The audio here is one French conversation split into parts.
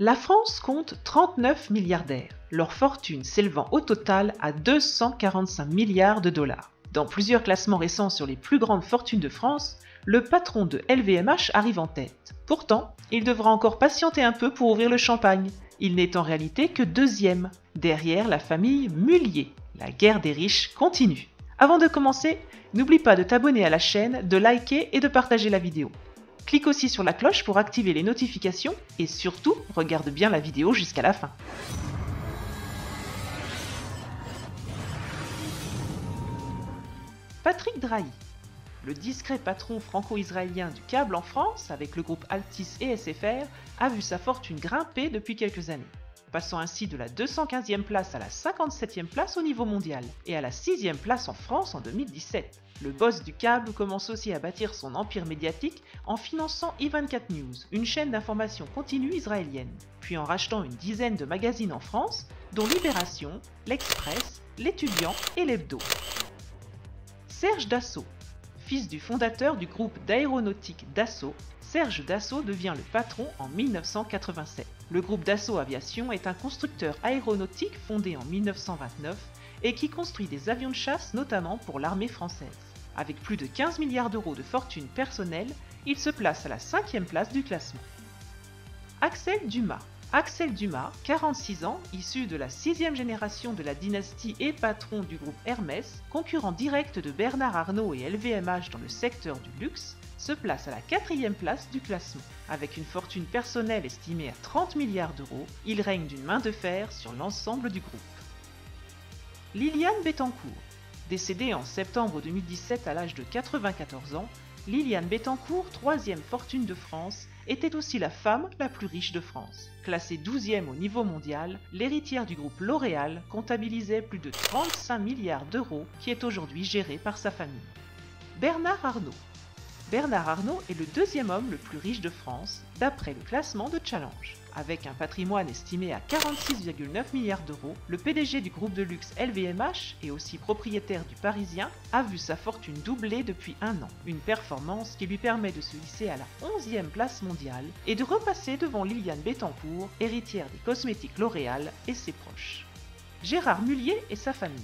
La France compte 39 milliardaires, leur fortune s'élevant au total à 245 milliards de dollars. Dans plusieurs classements récents sur les plus grandes fortunes de France, le patron de LVMH arrive en tête. Pourtant, il devra encore patienter un peu pour ouvrir le champagne. Il n'est en réalité que deuxième, derrière la famille Mullier. La guerre des riches continue. Avant de commencer, n'oublie pas de t'abonner à la chaîne, de liker et de partager la vidéo. Clique aussi sur la cloche pour activer les notifications et surtout, regarde bien la vidéo jusqu'à la fin. Patrick Drahi, le discret patron franco-israélien du câble en France avec le groupe Altis et SFR, a vu sa fortune grimper depuis quelques années, passant ainsi de la 215e place à la 57e place au niveau mondial et à la 6e place en France en 2017. Le boss du câble commence aussi à bâtir son empire médiatique en finançant i24 News, une chaîne d'information continue israélienne, puis en rachetant une dizaine de magazines en France, dont Libération, L'Express, L'Étudiant et l'Hebdo. Serge Dassault, fils du fondateur du groupe d'aéronautique Dassault, Serge Dassault devient le patron en 1987. Le groupe Dassault Aviation est un constructeur aéronautique fondé en 1929 et qui construit des avions de chasse notamment pour l'armée française. Avec plus de 15 milliards d'euros de fortune personnelle, il se place à la 5e place du classement. Axel Dumas. Axel Dumas, 46 ans, issu de la 6e génération de la dynastie et patron du groupe Hermès, concurrent direct de Bernard Arnault et LVMH dans le secteur du luxe, se place à la 4e place du classement. Avec une fortune personnelle estimée à 30 milliards d'euros, il règne d'une main de fer sur l'ensemble du groupe. Liliane Bettencourt. Décédée en septembre 2017 à l'âge de 94 ans, Liliane Bettencourt, 3e fortune de France, était aussi la femme la plus riche de France. Classée 12e au niveau mondial, l'héritière du groupe L'Oréal comptabilisait plus de 35 milliards d'euros qui est aujourd'hui géré par sa famille. Bernard Arnault. Bernard Arnault est le 2e homme le plus riche de France, d'après le classement de Challenge. Avec un patrimoine estimé à 46,9 milliards d'euros, le PDG du groupe de luxe LVMH et aussi propriétaire du Parisien a vu sa fortune doubler depuis un an, une performance qui lui permet de se hisser à la 11e place mondiale et de repasser devant Liliane Bettencourt, héritière des cosmétiques L'Oréal et ses proches. Gérard Mullier et sa famille.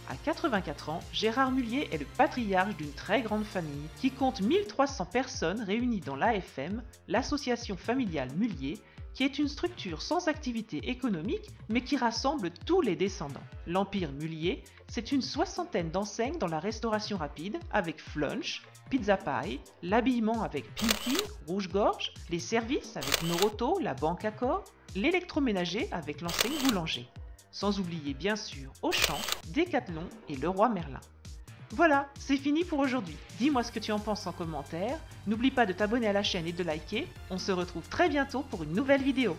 À 84 ans, Gérard Mullier est le patriarche d'une très grande famille qui compte 1300 personnes réunies dans l'AFM, l'association familiale Mullier, qui est une structure sans activité économique mais qui rassemble tous les descendants. L'Empire Mullier, c'est une 60aine d'enseignes dans la restauration rapide avec Flunch, Pizza Pie, l'habillement avec Pinky, Rouge-Gorge, les services avec Noroto, la banque Accor, l'électroménager avec l'enseigne Boulanger. Sans oublier bien sûr Auchan, Decathlon et Leroy Merlin. Voilà, c'est fini pour aujourd'hui. Dis-moi ce que tu en penses en commentaire. N'oublie pas de t'abonner à la chaîne et de liker. On se retrouve très bientôt pour une nouvelle vidéo.